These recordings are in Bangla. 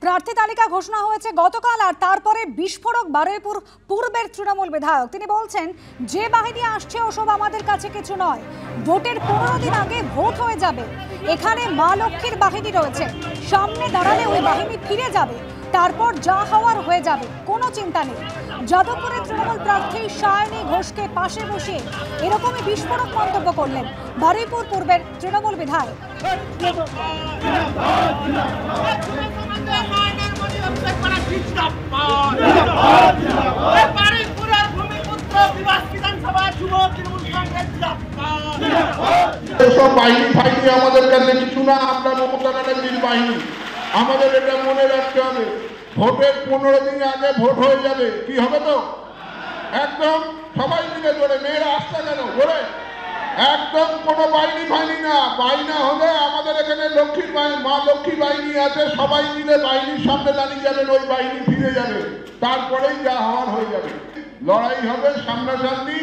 প্রার্থী তালিকা ঘোষণা হয়েছে গতকাল, আর তারপরে বিস্ফোরক বারুইপুর পূর্বের তৃণমূল বিধায়ক। তিনি বলছেন, যে বাহিনী আসছে ওসব আমাদের কাছে কিছু নয়, ভোটের 15 দিন আগে ভোট হয়ে যাবে। এখানে মা লক্ষ্মীর বাহিনী রয়েছে, সামনে দাঁড়ালে ওই বাহিনী ফিরে যাবে, তারপর যা হওয়ার হয়ে যাবে, কোনো চিন্তা নেই। যাদবপুরের তৃণমূল প্রার্থী সায়নী ঘোষকে পাশে বসিয়ে এরকমই বিস্ফোরক মন্তব্য করলেন বারুইপুর পূর্বের তৃণমূল বিধায়ক। বাহিনী ফাইনি আমাদের কাছে কিছু না, আমরা মমতা ব্যানার্জির বাহিনী। আমাদের এটা মনে রাখতে হবে, ভোটের 15 দিন আগে ভোট হয়ে যাবে। কি হবে তো একদম সবাই মিলে ধরে, মেয়েরা আসছে কেন ধরে, একদম কোনো বাহিনী ফাইনি না। বাহিনী হলে আমাদের এখানে লক্ষ্মীর বাহিনী, মা লক্ষ্মী বাহিনী আছে, সবাই মিলে বাহিনীর সামনে দাঁড়িয়ে যাবেন, ওই বাহিনী ফিরে যাবে, তারপরেই যা হওয়ার হয়ে যাবে। লড়াই হবে সামনাসামনি,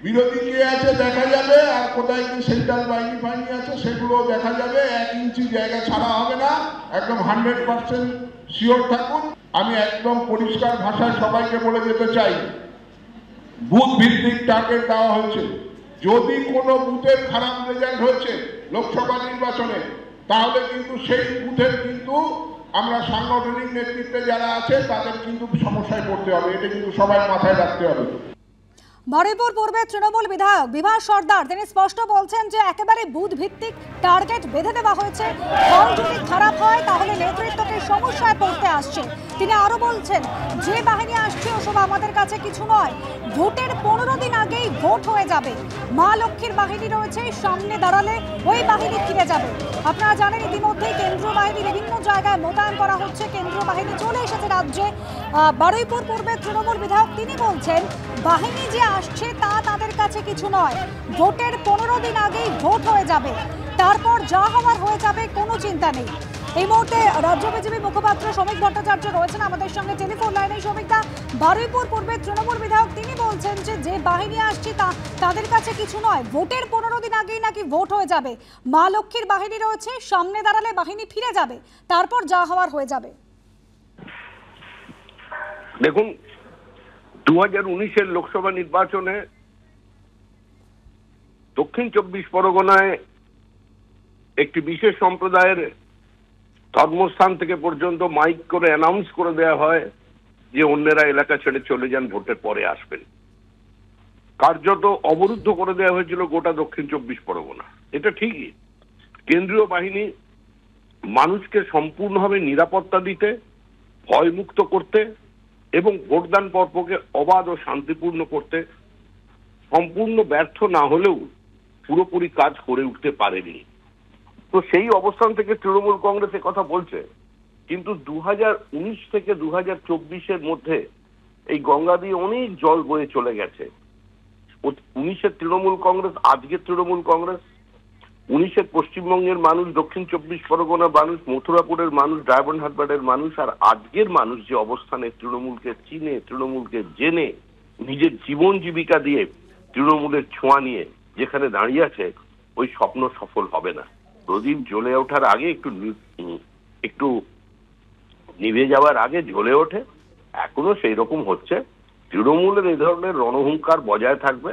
বিরোধী কে আছে দেখা যাবে, আর কোথায় কি সেন্ট্রাল বাহিনী ফাইনি আছে সেগুলো দেখা যাবে। 1 ইঞ্চি জায়গা ছাড়া হবে না, একদম 100% শিওর থাকুন। আমি একদম পরিষ্কার ভাষায় সবাইকে বলে যেতে চাই, বুথ ভিত্তিক টার্গেট দেওয়া হয়েছে। যদি কোনো বুথের খারাপ রেজাল্ট হয়েছে লোকসভা নির্বাচনে, তাহলে কিন্তু সেই বুথের কিন্তু আমরা সাংগঠনিক নেতৃত্বে যারা আছে তাদের কিন্তু সমস্যায় পড়তে হবে। এটা কিন্তু সবাই মাথায় রাখতে হবে। বারুইপুর পূর্বের তৃণমূল বিধায়ক বিভাস সর্দার তিনি স্পষ্ট বলছেন যে একেবারে বুথ ভিত্তিক টার্গেট বেঁধে দেওয়া হয়েছে। ফল যদি খারাপ হয় তাহলে নেতৃত্বকে সমস্যায় পড়তে আসছে। তিনি আরো বলছেন, যে বাহিনী আসছে ওসব আমাদের কাছে কিছু নয়, ভোটের 15 দিন আগেই ভোট হয়ে যাবে। মা লক্ষ্মীর বাহিনী রয়েছে, সামনে দাঁড়ালে ওই বাহিনী ফিরে যাবে। আপনারা জানেন ইতিমধ্যেই কেন্দ্রীয় বাহিনী বিভিন্ন জায়গায় মোতায়েন করা হচ্ছে, কেন্দ্রীয় বাহিনী চলে এসেছে রাজ্যে। বারুইপুর পূর্বের তৃণমূল বিধায়ক তিনি বলছেন, বাহিনী যে আসছে তা তাদের কাছে কিছু নয়, ভোটের 15 দিন আগেই ভোট হয়ে যাবে, তারপর যা হওয়ার হয়ে যাবে, কোনো চিন্তা নেই। এই মুহূর্তে রাজ্য বিজেপি মুখপাত্র শ্রমিক ভট্টাচার্য রয়েছেন আমাদের সঙ্গে টেলিফোন লাইনে। শ্রমিকদা, বারুইপুর পূর্বের তৃণমূল বিধায়ক তিনি বলছেন যে বাহিনী আসছে তাদের কাছে কিছু নয়, ভোটের 15 দিন আগেই নাকি ভোট হয়ে যাবে। মা লক্ষ্মীর বাহিনী রয়েছে, সামনে দাঁড়ালে বাহিনী ফিরে যাবে, তারপর যা হওয়ার হয়ে যাবে। দেখুন, 2019-এর লোকসভা নির্বাচনে দক্ষিণ 24 পরগনায় একটি বিশেষ সম্প্রদায়ের ধর্মস্থান থেকে পর্যন্ত মাইক করে অ্যানাউন্স করে দেওয়া হয় যে অন্যেরা এলাকা ছেড়ে চলে যান, ভোটের পরে আসবেন। কার্যত অবরুদ্ধ করে দেওয়া হয়েছিল গোটা দক্ষিণ 24 পরগনা। এটা ঠিকই, কেন্দ্রীয় বাহিনী মানুষকে সম্পূর্ণভাবে নিরাপত্তা দিতে, ভয়মুক্ত করতে এবং ভোটদান পর্বকে অবাধ ও শান্তিপূর্ণ করতে সম্পূর্ণ ব্যর্থ না হলেও পুরোপুরি কাজ করে উঠতে পারেনি। তো সেই অবস্থান থেকে তৃণমূল কংগ্রেস কথা বলছে, কিন্তু 2019 থেকে 2024-এর মধ্যে এই গঙ্গা দিয়ে অনেক জল বয়ে চলে গেছে। 19-এর তৃণমূল কংগ্রেস, আজকের তৃণমূল কংগ্রেস, 19-এর পশ্চিমবঙ্গের মানুষ, দক্ষিণ 24 পরগনার মানুষ, মথুরাপুরের মানুষ, ডায়মন্ড হারবারের মানুষ, আর আজকের মানুষ যে অবস্থানে তৃণমূলকে চিনে, তৃণমূলকে জেনে, নিজের জীবন জীবিকা দিয়ে তৃণমূলের ছোঁয়া নিয়ে যেখানে দাঁড়িয়ে আছে, ওই স্বপ্ন সফল হবে না। প্রদীপ জ্বলে ওঠার আগে একটু নিভে যাওয়ার আগে জ্বলে ওঠে, এখনো সেই রকম হচ্ছে। তৃণমূলের এই ধরনের রণহুঙ্কার বজায় থাকবে।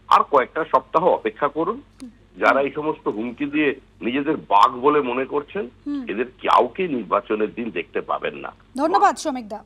আর কয়েকটা সপ্তাহ অপেক্ষা করুন। যারা এই সমস্ত হুমকি দিয়ে নিজেদের বাঘ বলে মনে করছেন, এদের কাউকে নির্বাচনের দিন দেখতে পাবেন না। ধন্যবাদ শ্রমিকদা।